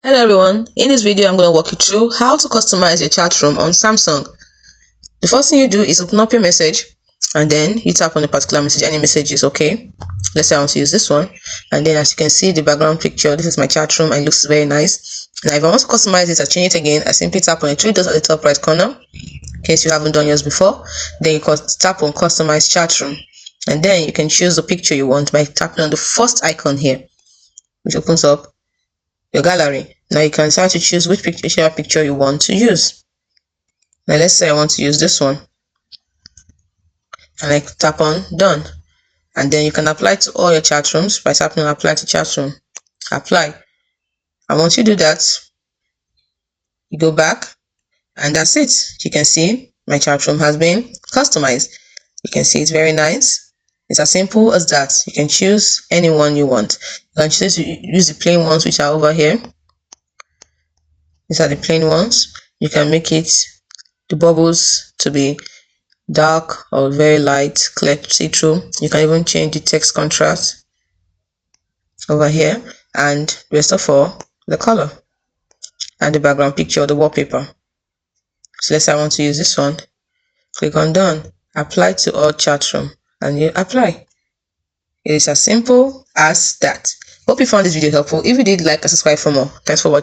Hello everyone, in this video I'm going to walk you through how to customize your chat room on Samsung. The first thing you do is open up your message and then you tap on a particular message. Any message is okay. Let's say I want to use this one, and then as you can see the background picture, this is my chat room and it looks very nice. Now if I want to customize it or change it again, I simply tap on the three dots at the top right corner in case you haven't done yours before. Then you can tap on customize chat room and then you can choose the picture you want by tapping on the first icon here, which opens up your gallery. Now you can start to choose which picture you want to use. Now let's say I want to use this one, and I tap on done, and then you can apply to all your chat rooms by tapping on apply to chat room. Apply, and once you do that, you go back, and that's it. You can see my chat room has been customized. You can see it's very nice. It's as simple as that. You can choose any one you want. You can choose to use the plain ones which are over here. These are the plain ones. You can make it the bubbles to be dark or very light, clear, see-through. You can even change the text contrast over here, and best of all, the color and the background picture or the wallpaper. So let's say I want to use this one. Click on done, apply to all chat room, and you apply. It is as simple as that. Hope you found this video helpful. If you did, like and subscribe for more. Thanks for watching.